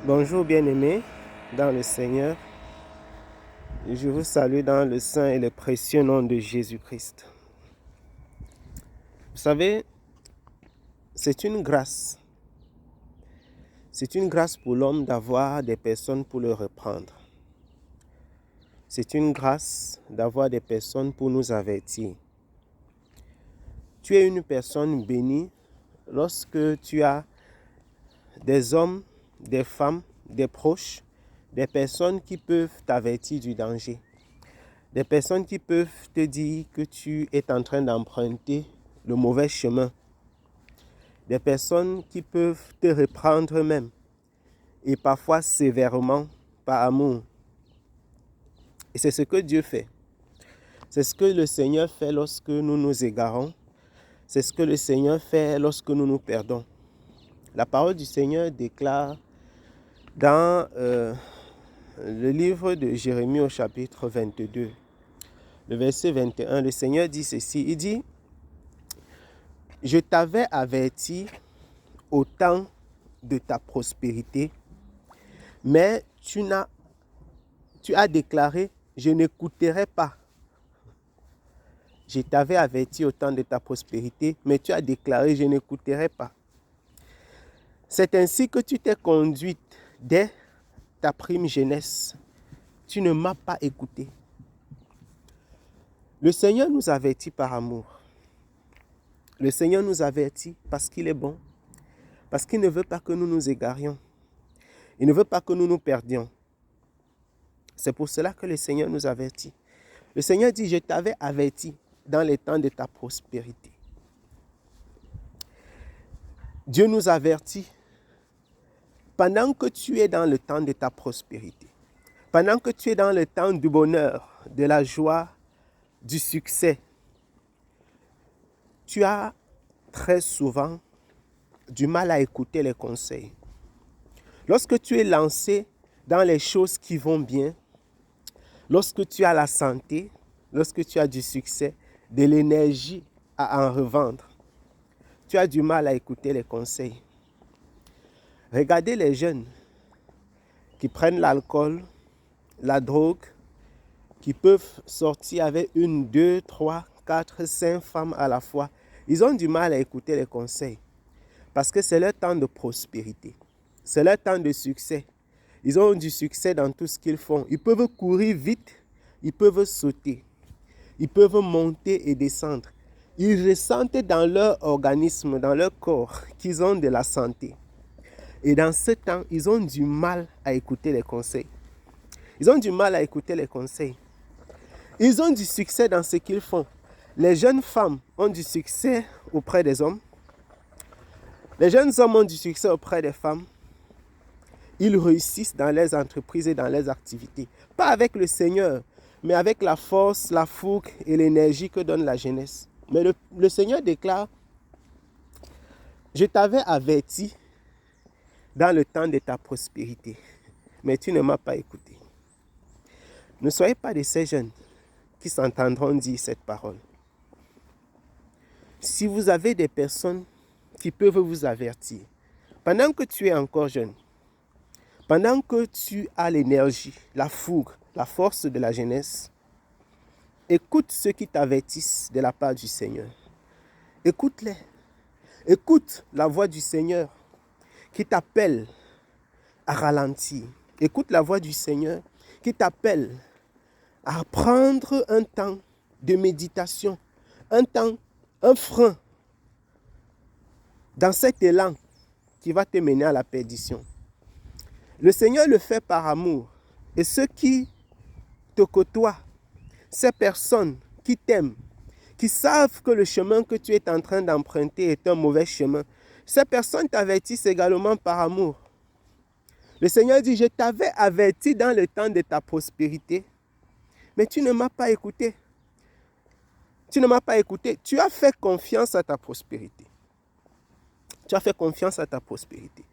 Bonjour bien-aimés dans le Seigneur. Je vous salue dans le saint et le précieux nom de Jésus-Christ. Vous savez, c'est une grâce. C'est une grâce pour l'homme d'avoir des personnes pour le reprendre. C'est une grâce d'avoir des personnes pour nous avertir. Tu es une personne bénie lorsque tu as des hommes, des femmes, des proches, des personnes qui peuvent t'avertir du danger. Des personnes qui peuvent te dire que tu es en train d'emprunter le mauvais chemin. Des personnes qui peuvent te reprendre même, et parfois sévèrement, par amour. Et c'est ce que Dieu fait. C'est ce que le Seigneur fait lorsque nous nous égarons. C'est ce que le Seigneur fait lorsque nous nous perdons. La parole du Seigneur déclare dans le livre de Jérémie au chapitre 22, le verset 21, le Seigneur dit ceci, il dit: « Je t'avais averti au temps de ta prospérité, mais tu as déclaré, je n'écouterai pas. Je t'avais averti au temps de ta prospérité, mais tu as déclaré, je n'écouterai pas. C'est ainsi que tu t'es conduite dès ta prime jeunesse. Tu ne m'as pas écouté. » Le Seigneur nous avertit par amour. Le Seigneur nous avertit parce qu'il est bon, parce qu'il ne veut pas que nous nous égarions. Il ne veut pas que nous nous perdions. C'est pour cela que le Seigneur nous avertit. Le Seigneur dit, je t'avais averti dans les temps de ta prospérité. Dieu nous avertit pendant que tu es dans le temps de ta prospérité, pendant que tu es dans le temps du bonheur, de la joie, du succès. Tu as très souvent du mal à écouter les conseils. Lorsque tu es lancé dans les choses qui vont bien, lorsque tu as la santé, lorsque tu as du succès, de l'énergie à en revendre, tu as du mal à écouter les conseils. Regardez les jeunes qui prennent l'alcool, la drogue, qui peuvent sortir avec 1, 2, 3, 4, 5 femmes à la fois. Ils ont du mal à écouter les conseils parce que c'est leur temps de prospérité. C'est leur temps de succès. Ils ont du succès dans tout ce qu'ils font. Ils peuvent courir vite, ils peuvent sauter, ils peuvent monter et descendre. Ils ressentent dans leur organisme, dans leur corps, qu'ils ont de la santé. Et dans ce temps, ils ont du mal à écouter les conseils. Ils ont du mal à écouter les conseils. Ils ont du succès dans ce qu'ils font. Les jeunes femmes ont du succès auprès des hommes. Les jeunes hommes ont du succès auprès des femmes. Ils réussissent dans leurs entreprises et dans leurs activités. Pas avec le Seigneur, mais avec la force, la fougue et l'énergie que donne la jeunesse. Mais le Seigneur déclare, je t'avais averti dans le temps de ta prospérité, mais tu ne m'as pas écouté. Ne soyez pas de ces jeunes qui s'entendront dire cette parole. Si vous avez des personnes qui peuvent vous avertir, pendant que tu es encore jeune, pendant que tu as l'énergie, la fougue, la force de la jeunesse, écoute ceux qui t'avertissent de la part du Seigneur. Écoute-les. Écoute la voix du Seigneur qui t'appelle à ralentir. Écoute la voix du Seigneur qui t'appelle à prendre un temps de méditation, un frein dans cet élan qui va te mener à la perdition. Le Seigneur le fait par amour. Et ceux qui te côtoient, ces personnes qui t'aiment, qui savent que le chemin que tu es en train d'emprunter est un mauvais chemin, ces personnes t'avertissent également par amour. Le Seigneur dit, je t'avais averti dans le temps de ta prospérité, mais tu ne m'as pas écouté. Tu ne m'as pas écouté. Tu as fait confiance à ta prospérité. Tu as fait confiance à ta prospérité.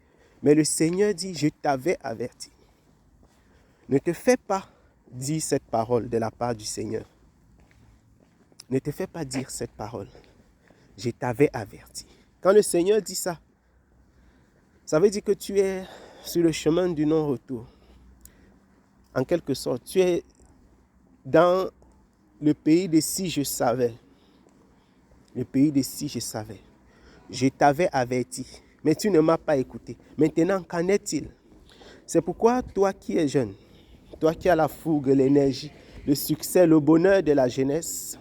Mais le Seigneur dit, je t'avais averti. Ne te fais pas dire cette parole de la part du Seigneur. Ne te fais pas dire cette parole. Je t'avais averti. Quand le Seigneur dit ça, ça veut dire que tu es sur le chemin du non-retour. En quelque sorte, tu es dans le pays de si je savais. Le pays de si je savais. Je t'avais averti, mais tu ne m'as pas écouté. Maintenant, qu'en est-il? C'est pourquoi toi qui es jeune, toi qui as la fougue, l'énergie, le succès, le bonheur de la jeunesse,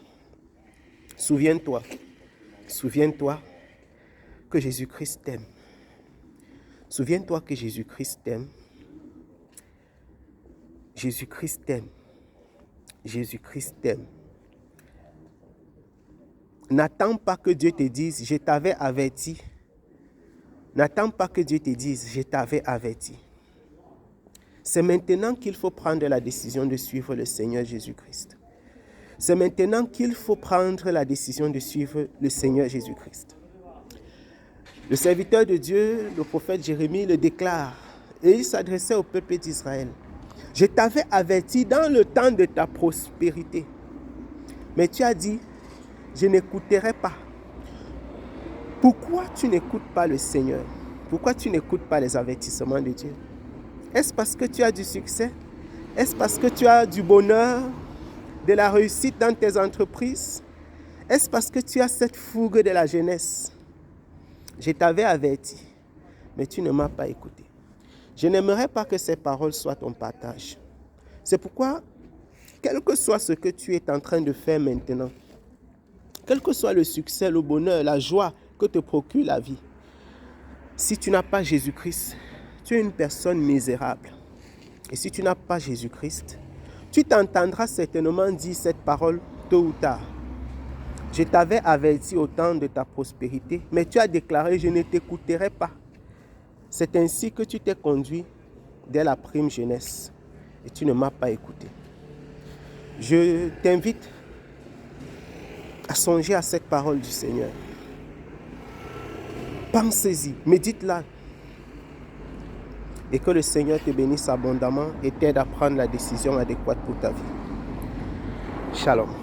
souviens-toi que Jésus-Christ t'aime. Souviens-toi que Jésus-Christ t'aime. Jésus-Christ t'aime. Jésus-Christ t'aime. N'attends pas que Dieu te dise, je t'avais averti. N'attends pas que Dieu te dise, je t'avais averti. C'est maintenant qu'il faut prendre la décision de suivre le Seigneur Jésus-Christ. C'est maintenant qu'il faut prendre la décision de suivre le Seigneur Jésus-Christ. Le serviteur de Dieu, le prophète Jérémie, le déclare et il s'adressait au peuple d'Israël. Je t'avais averti dans le temps de ta prospérité, mais tu as dit, je n'écouterai pas. Pourquoi tu n'écoutes pas le Seigneur? Pourquoi tu n'écoutes pas les avertissements de Dieu? Est-ce parce que tu as du succès? Est-ce parce que tu as du bonheur, de la réussite dans tes entreprises? Est-ce parce que tu as cette fougue de la jeunesse? Je t'avais averti, mais tu ne m'as pas écouté. Je n'aimerais pas que ces paroles soient ton partage. C'est pourquoi, quel que soit ce que tu es en train de faire maintenant, quel que soit le succès, le bonheur, la joie que te procure la vie, si tu n'as pas Jésus-Christ, tu es une personne misérable. Et si tu n'as pas Jésus-Christ, tu t'entendras certainement dire cette parole tôt ou tard. Je t'avais averti au temps de ta prospérité, mais tu as déclaré, je ne t'écouterai pas. C'est ainsi que tu t'es conduit dès la prime jeunesse et tu ne m'as pas écouté. Je t'invite à songer à cette parole du Seigneur. Pensez-y, médite-la. Et que le Seigneur te bénisse abondamment et t'aide à prendre la décision adéquate pour ta vie. Shalom.